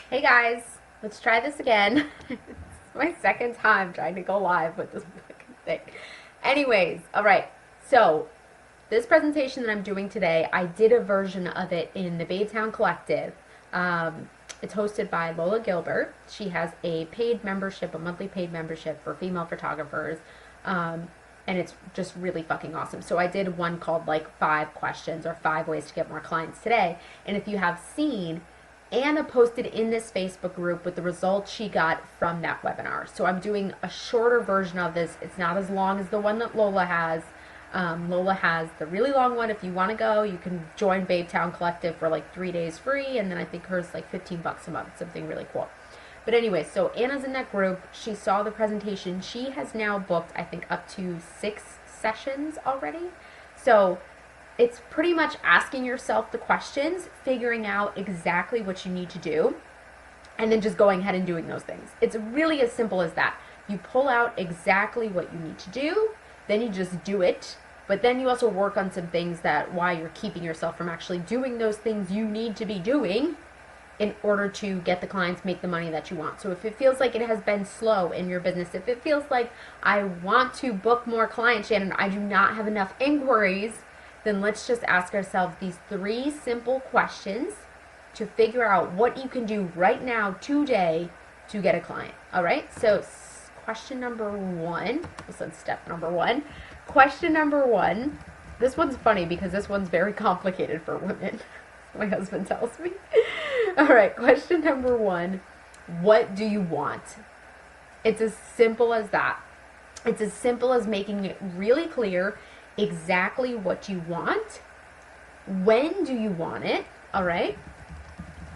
Hey guys, let's try this again. It's my second time trying to go live with this fucking thing. Anyways, all right. So, this presentation that I'm doing today, I did a version of it in the Baytown Collective. It's hosted by Lola Gilbert. She has a paid membership, a monthly paid membership for female photographers. And it's just really fucking awesome. So I did one called like 5 questions or 5 ways to get more clients today. And if you have seen, Anna posted in this Facebook group with the results she got from that webinar. So I'm doing a shorter version of this. It's not as long as the one that Lola has. Lola has the really long one. If you want to go, you can join Babetown Collective for like 3 days free, and then I think hers is like $15 a month, something really cool. But anyway, so Anna's in that group. She saw the presentation. She has now booked, I think, up to 6 sessions already. So it's pretty much asking yourself the questions, figuring out exactly what you need to do, and then just going ahead and doing those things. It's really as simple as that. You pull out exactly what you need to do, then you just do it, but then you also work on some things that why you're keeping yourself from actually doing those things you need to be doing in order to get the clients, make the money that you want. So if it feels like it has been slow in your business, if it feels like I want to book more clients, Shannon, I do not have enough inquiries, then let's just ask ourselves these 3 simple questions to figure out what you can do right now, today, to get a client. All right? So question number 1, this is step number 1. Question number 1, this one's funny because this one's very complicated for women. My husband tells me. All right, question number 1, what do you want? It's as simple as that. It's as simple as making it really clear exactly what you want, when do you want it, all right?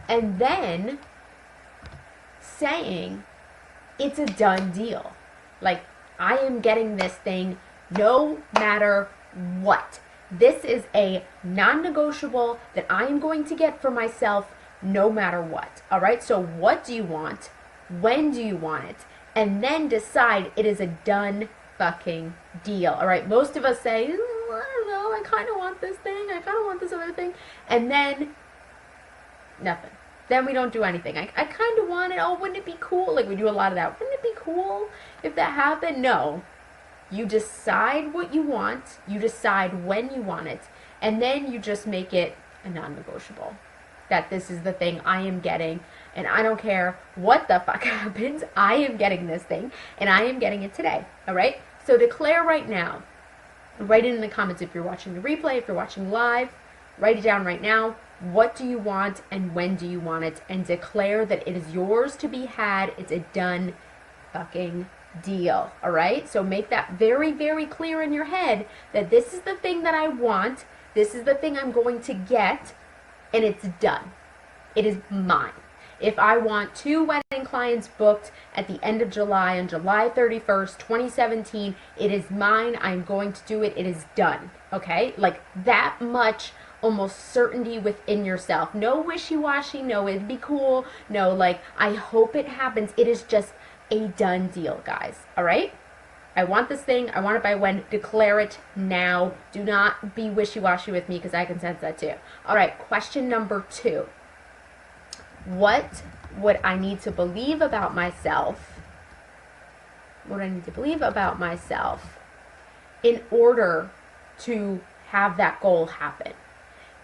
And then saying it's a done deal. Like, I am getting this thing no matter what. This is a non-negotiable that I am going to get for myself no matter what, all right? So what do you want? When do you want it? And then decide it is a done fucking deal. All right, most of us say, I don't know, I kind of want this thing, I kind of want this other thing, and then nothing. Then we don't do anything. I kind of want it. Oh, wouldn't it be cool? Like, we do a lot of that. Wouldn't it be cool if that happened? No. You decide what you want, you decide when you want it, and then you just make it a non-negotiable. That this is the thing I am getting, and I don't care what the fuck happens, I am getting this thing, and I am getting it today, all right? So declare right now, write it in the comments if you're watching the replay, if you're watching live, write it down right now. What do you want, and when do you want it, and declare that it is yours to be had. It's a done fucking deal, all right? So make that very, very clear in your head that this is the thing that I want, this is the thing I'm going to get, and it's done. It is mine. If I want 2 wedding clients booked at the end of July, on July 31st, 2017, it is mine. I'm going to do it. It is done. Okay? Like that much almost certainty within yourself. No wishy-washy. No, it'd be cool. No, like, I hope it happens. It is just a done deal, guys. All right? I want this thing. I want it by when. Declare it now. Do not be wishy-washy with me because I can sense that too. All right, question number 2. What would I need to believe about myself? What do I need to believe about myself in order to have that goal happen?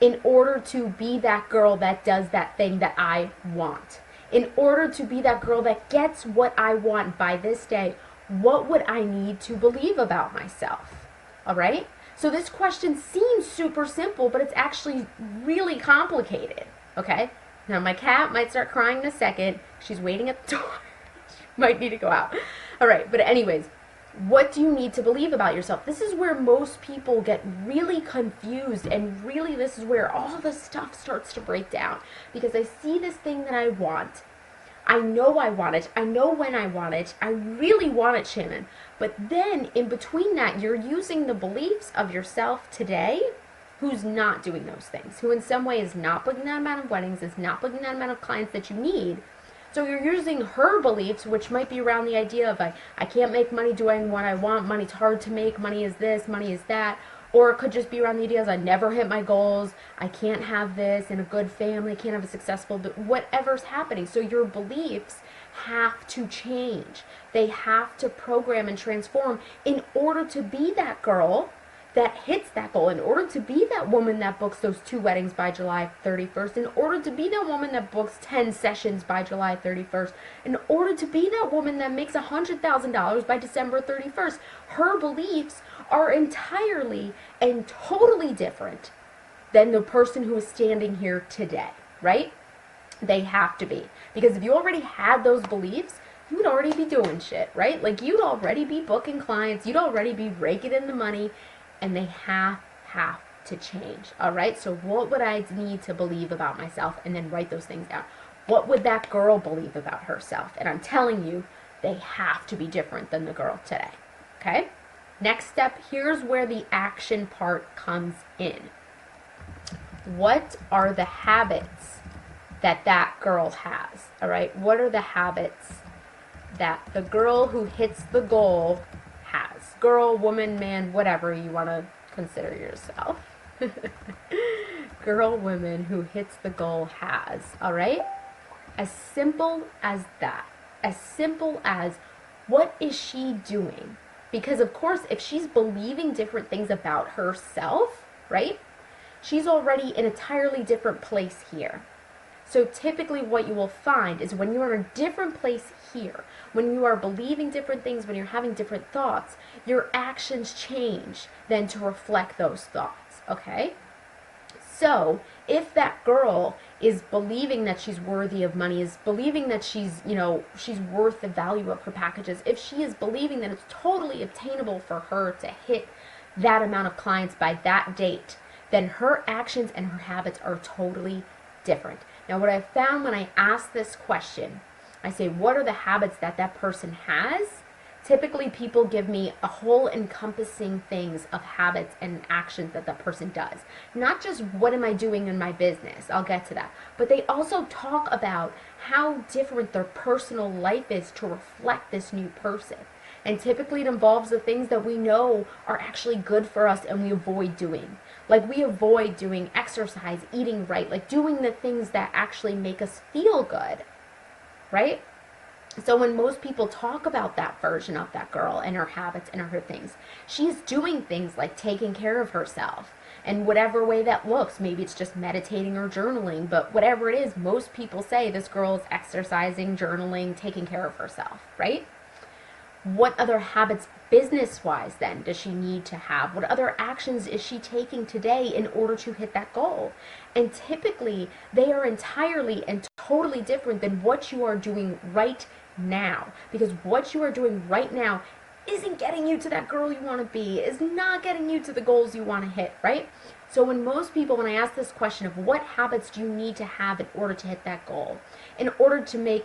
In order to be that girl that does that thing that I want? In order to be that girl that gets what I want by this day, what would I need to believe about myself? All right? So this question seems super simple, but it's actually really complicated. Okay? Now my cat might start crying in a second. She's waiting at the door. She might need to go out. All right, but anyways, what do you need to believe about yourself? This is where most people get really confused, and really this is where all the stuff starts to break down. Because I see this thing that I want. I know I want it. I know when I want it. I really want it, Shannon. But then in between that, you're using the beliefs of yourself today who's not doing those things, who in some way is not booking that amount of weddings, is not booking that amount of clients that you need. So you're using her beliefs, which might be around the idea of I can't make money doing what I want, money's hard to make, money is this, money is that, Or it could just be around the ideas, I never hit my goals, I can't have this in a good family, can't have a successful, whatever's happening. So your beliefs have to change. They have to program and transform in order to be that girl that hits that goal, in order to be that woman that books those 2 weddings by July 31st, in order to be that woman that books 10 sessions by July 31st, in order to be that woman that makes $100,000 by December 31st. Her beliefs are entirely and totally different than the person who is standing here today, right? They have to be. Because if you already had those beliefs, you would already be doing shit, right? Like, you'd already be booking clients, you'd already be raking in the money, and they have to change, all right? So what would I need to believe about myself? And then write those things down. What would that girl believe about herself? And I'm telling you, they have to be different than the girl today, okay? Next step, here's where the action part comes in. What are the habits that that girl has, all right? What are the habits that the girl who hits the goal has? Girl, woman, man, whatever you want to consider yourself. Girl, woman who hits the goal has, all right? As simple as that. As simple as, what is she doing? Because of course, if she's believing different things about herself, right? She's already in an entirely different place here. So typically what you will find is when you are in a different place here, when you are believing different things, when you're having different thoughts, your actions change then to reflect those thoughts, okay? So if that girl is believing that she's worthy of money, is believing that she's, she's worth the value of her packages, if she is believing that it's totally obtainable for her to hit that amount of clients by that date, then her actions and her habits are totally different. Now, what I've found when I ask this question, I say, what are the habits that that person has? Typically, people give me a whole encompassing things of habits and actions that that person does. Not just what am I doing in my business, I'll get to that, but they also talk about how different their personal life is to reflect this new person. And typically it involves the things that we know are actually good for us and we avoid doing. Like, we avoid doing exercise, eating right, like doing the things that actually make us feel good, right? So when most people talk about that version of that girl and her habits and her things, she's doing things like taking care of herself. And whatever way that looks, maybe it's just meditating or journaling, but whatever it is, most people say this girl is exercising, journaling, taking care of herself, right? What other habits, business-wise, then, does she need to have? What other actions is she taking today in order to hit that goal? And typically, they are entirely and totally different than what you are doing right now. Because what you are doing right now isn't getting you to that girl you want to be, is not getting you to the goals you want to hit, right? So when most people, when I ask this question of what habits do you need to have in order to hit that goal, in order to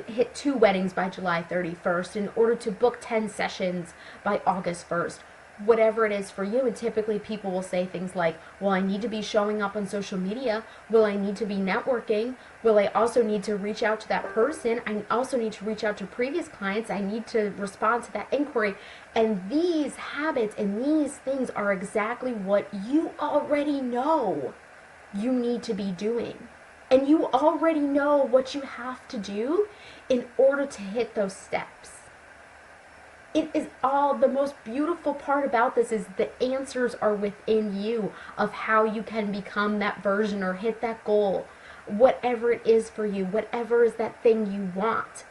hit 2 weddings by July 31st, in order to book 10 sessions by August 1st, whatever it is for you. And typically people will say things like, well, I need to be showing up on social media. Will I need to be networking? Will I also need to reach out to that person? I also need to reach out to previous clients. I need to respond to that inquiry. And these habits and these things are exactly what you already know you need to be doing. And you already know what you have to do in order to hit those steps. It is all, the most beautiful part about this is the answers are within you of how you can become that version or hit that goal, whatever it is for you, whatever is that thing you want.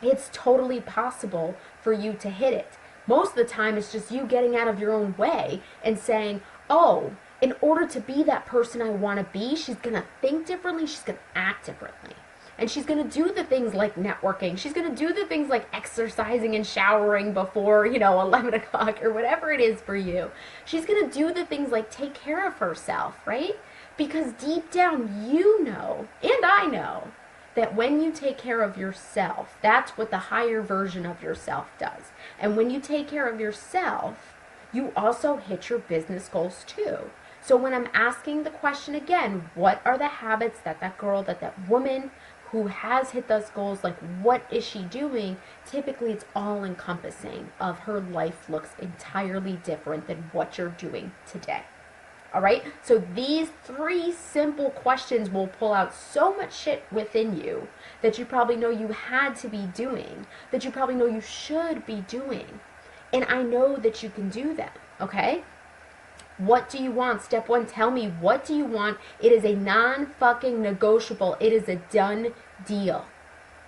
It's totally possible for you to hit it. Most of the time it's just you getting out of your own way and saying, oh, in order to be that person I want to be, she's going to think differently, she's going to act differently. And she's going to do the things like networking. She's going to do the things like exercising and showering before, 11 o'clock or whatever it is for you. She's going to do the things like take care of herself, right? Because deep down you know, and I know, that when you take care of yourself, that's what the higher version of yourself does. And when you take care of yourself, you also hit your business goals too. So when I'm asking the question again, what are the habits that that girl, that that woman who has hit those goals, like what is she doing, typically it's all encompassing of her life looks entirely different than what you're doing today. All right, so these 3 simple questions will pull out so much shit within you that you probably know you had to be doing, that you probably know you should be doing. And I know that you can do them, okay? What do you want? Step 1, tell me, what do you want? It is a non-fucking negotiable. It is a done deal.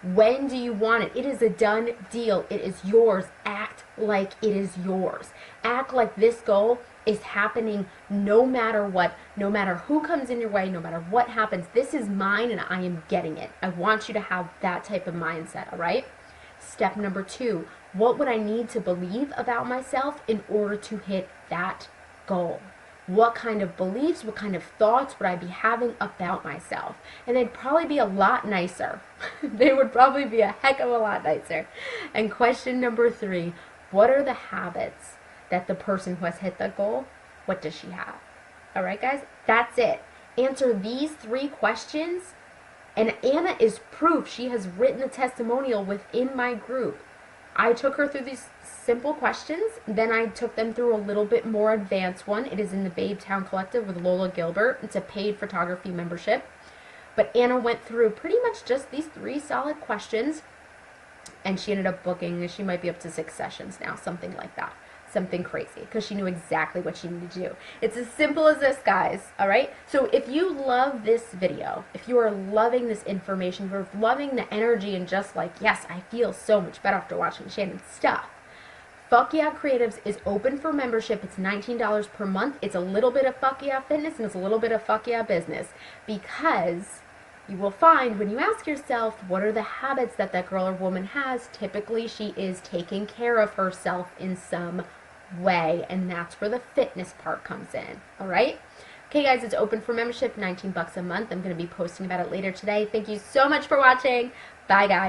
When do you want it? It is a done deal. It is yours. Act like it is yours. Act like this goal is happening no matter what, no matter who comes in your way, no matter what happens. This is mine and I am getting it. I want you to have that type of mindset, all right? Step number 2, what would I need to believe about myself in order to hit that goal? What kind of beliefs, what kind of thoughts would I be having about myself? And they'd probably be a lot nicer. They would probably be a heck of a lot nicer. And question number 3, what are the habits that the person who has hit the goal, what does she have? All right, guys, that's it. Answer these 3 questions, and Anna is proof. She has written a testimonial within my group. I took her through these simple questions, then I took them through a little bit more advanced one. It is in the Babetown Collective with Lola Gilbert. It's a paid photography membership. But Anna went through pretty much just these 3 solid questions, and she ended up booking, she might be up to 6 sessions now, something like that. Something crazy, because she knew exactly what she needed to do. It's as simple as this, guys, all right? So if you love this video, if you are loving this information, if you're loving the energy and just like, yes, I feel so much better after watching Shannon's stuff, Fuck Yeah Creatives is open for membership. It's $19 per month. It's a little bit of Fuck Yeah Fitness and it's a little bit of Fuck Yeah Business, because you will find when you ask yourself, what are the habits that that girl or woman has? Typically, she is taking care of herself in some way, and that's where the fitness part comes in. All right? Okay, guys, it's open for membership, $19 a month. I'm going to be posting about it later today. Thank you so much for watching. Bye, guys.